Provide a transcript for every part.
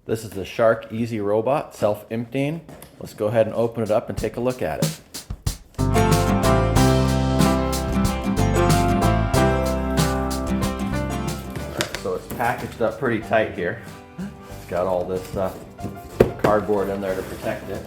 This is the Shark Easy Robot, self-emptying. Let's go ahead and open it up and take a look at it. Alright, so it's packaged up pretty tight here. It's got all this cardboard in there to protect it.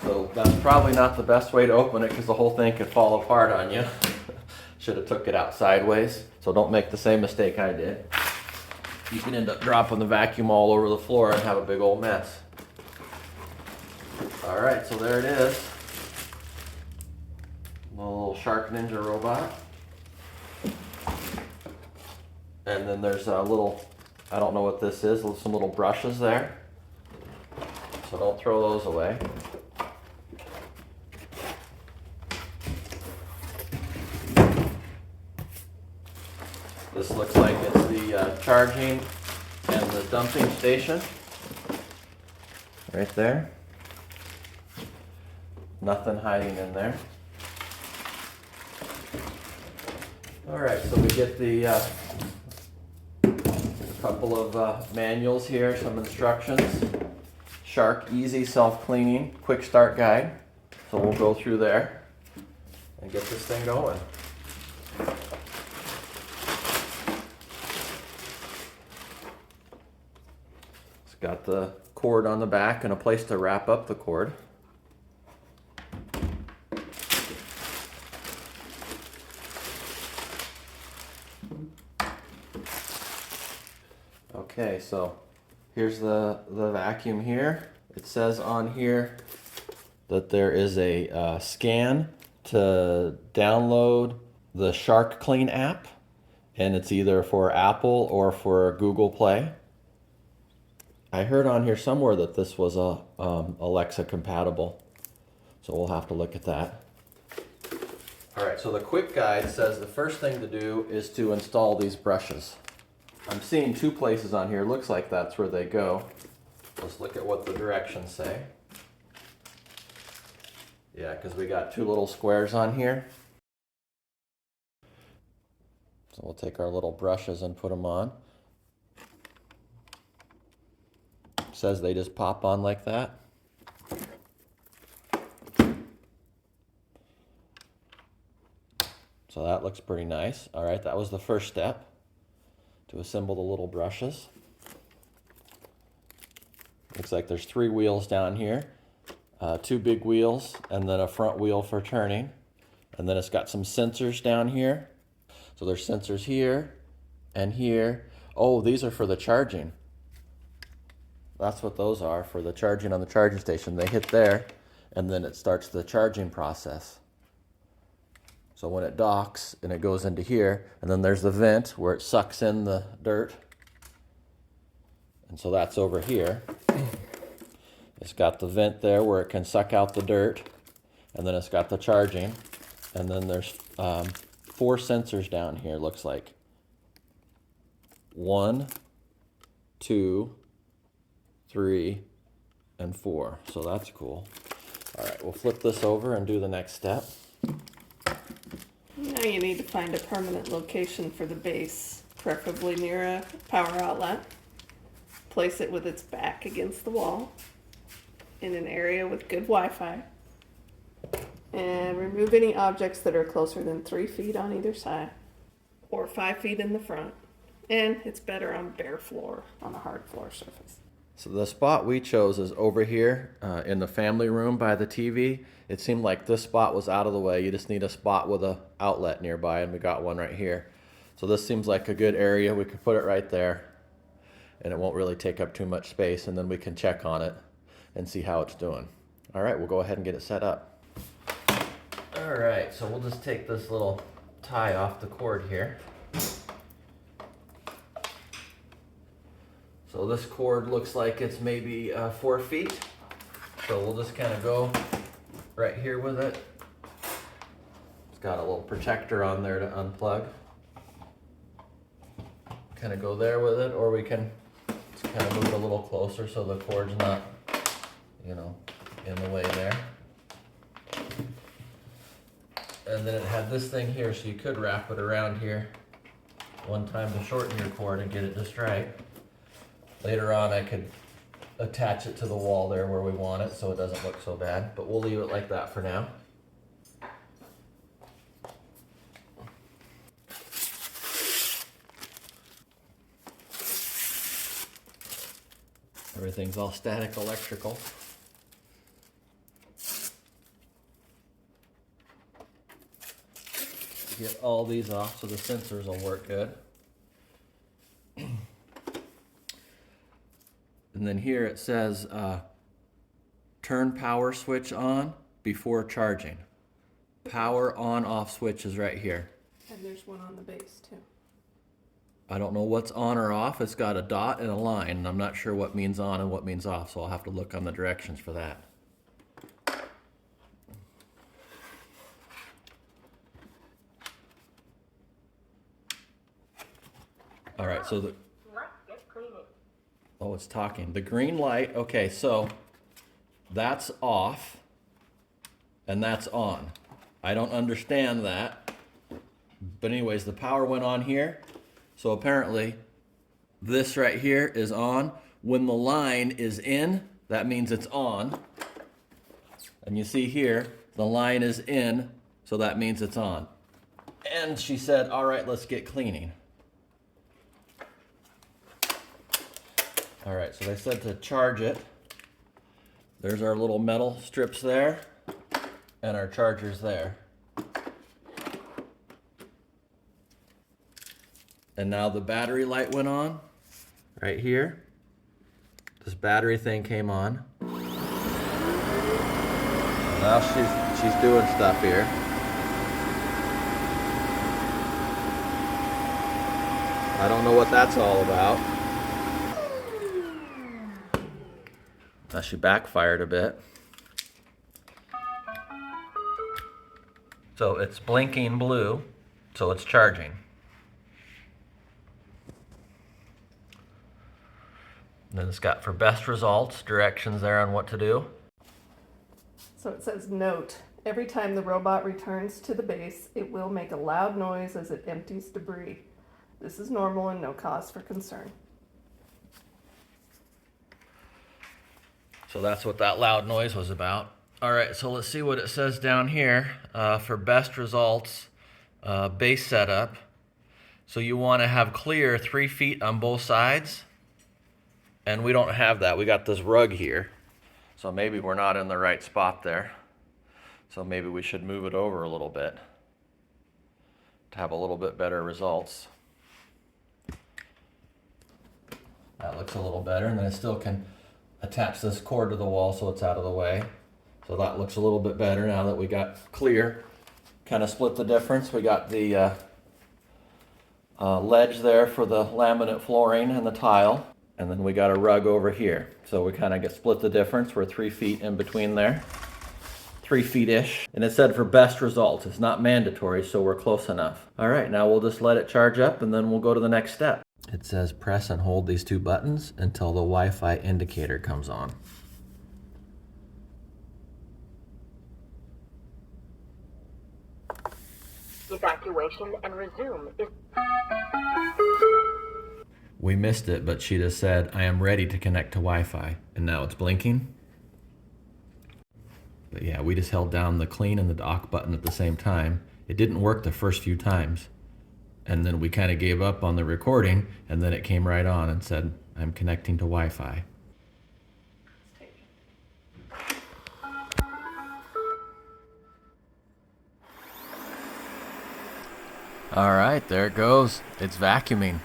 So that's probably not the best way to open it because the whole thing could fall apart on you. Should have took it out sideways. So don't make the same mistake I did. You can end up dropping the vacuum all over the floor and have a big old mess. All right, so there it is. The little Shark Ninja robot. And then there's a little, I don't know what this is, some little brushes there. So don't throw those away. This looks like it's the charging and the dumping station. Right there. Nothing hiding in there. Alright, so we get the couple of manuals here, some instructions. Shark Easy Self-Cleaning Quick Start Guide. So we'll go through there and get this thing going. It's got the cord on the back and a place to wrap up the cord. Okay, so here's the vacuum here. It says on here that there is a scan to download the Shark Clean app, and it's either for Apple or for Google Play. I heard on here somewhere that this was Alexa compatible, so we'll have to look at that. All right, so the quick guide says the first thing to do is to install these brushes. I'm seeing two places on here. Looks like that's where they go. Let's look at what the directions say. Yeah, because we got two little squares on here. So we'll take our little brushes and put them on. It says they just pop on like that. So that looks pretty nice. All right, that was the first step, to assemble the little brushes. Looks like there's 3 wheels down here, 2 big wheels, and then a front wheel for turning. And then it's got some sensors down here. So there's sensors here and here. Oh, these are for the charging. That's what those are, for the charging on the charging station. They hit there, and then it starts the charging process. So when it docks and it goes into here, and then there's the vent where it sucks in the dirt. And so that's over here. It's got the vent there where it can suck out the dirt, and then it's got the charging. And then there's 4 sensors down here, looks like. 1, 2, 3, and 4. So that's cool. All right, we'll flip this over and do the next step. Now you need to find a permanent location for the base, preferably near a power outlet. Place it with its back against the wall in an area with good Wi-Fi. And remove any objects that are closer than 3 feet on either side or 5 feet in the front. And it's better on bare floor, on a hard floor surface. So the spot we chose is over here in the family room by the TV. It seemed like this spot was out of the way. You just need a spot with an outlet nearby, and we got one right here. So this seems like a good area. We could put it right there, and it won't really take up too much space, and then we can check on it and see how it's doing. All right, we'll go ahead and get it set up. All right, so we'll just take this little tie off the cord here. So this cord looks like it's maybe 4 feet. So we'll just kind of go right here with it. It's got a little protector on there to unplug. Kind of go there with it, or we can just kind of move it a little closer so the cord's not, you know, in the way there. And then it had this thing here, so you could wrap it around here one time to shorten your cord and get it just right. Later on, I could attach it to the wall there where we want it so it doesn't look so bad, but we'll leave it like that for now. Everything's all static electrical. Get all these off so the sensors will work good. And then here it says turn power switch on before charging. Power on off switch is right here. And there's one on the base too. I don't know what's on or off. It's got a dot and a line, and I'm not sure what means on and what means off, so I'll have to look on the directions for that. All right, so the... Oh, it's talking. The green light, okay, so that's off, and that's on. I don't understand that, but anyways, the power went on here. So apparently, this right here is on. When the line is in, that means it's on. And you see here, the line is in, so that means it's on. And she said, all right, let's get cleaning. All right, so they said to charge it. There's our little metal strips there, and our chargers there. And now the battery light went on, right here. This battery thing came on. Now she's doing stuff here. I don't know what that's all about. Now she backfired a bit. So it's blinking blue, so it's charging. And then it's got for best results, directions there on what to do. So it says, note, every time the robot returns to the base, it will make a loud noise as it empties debris. This is normal and no cause for concern. So that's what that loud noise was about. All right, so let's see what it says down here for best results, base setup. So you want to have clear 3 feet on both sides. And we don't have that. We got this rug here. So maybe we're not in the right spot there. So maybe we should move it over a little bit to have a little bit better results. That looks a little better, and then I still can attach this cord to the wall so it's out of the way. So that looks a little bit better now that we got clear. Kind of split the difference. We got the ledge there for the laminate flooring and the tile. And then we got a rug over here. So we kind of split the difference. We're 3 feet in between there. 3 feet-ish. And it said for best results. It's not mandatory, so we're close enough. All right, now we'll just let it charge up and then we'll go to the next step. It says press and hold these 2 buttons until the Wi-Fi indicator comes on. Evacuation and resume is... We missed it, but she just said, I am ready to connect to Wi-Fi. And now it's blinking. But yeah, we just held down the clean and the dock button at the same time. It didn't work the first few times. And then we kind of gave up on the recording, and then it came right on and said, I'm connecting to Wi-Fi. All right, there it goes. It's vacuuming.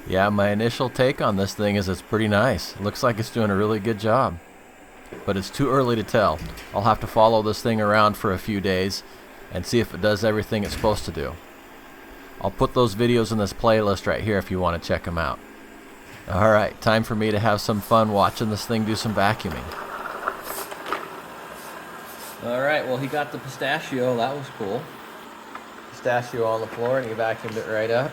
Yeah, my initial take on this thing is it's pretty nice. It looks like it's doing a really good job. But it's too early to tell. I'll have to follow this thing around for a few days and see if it does everything it's supposed to do. I'll put those videos in this playlist right here if you want to check them out. Alright, time for me to have some fun watching this thing do some vacuuming. Alright, well he got the pistachio, that was cool. Pistachio on the floor and he vacuumed it right up.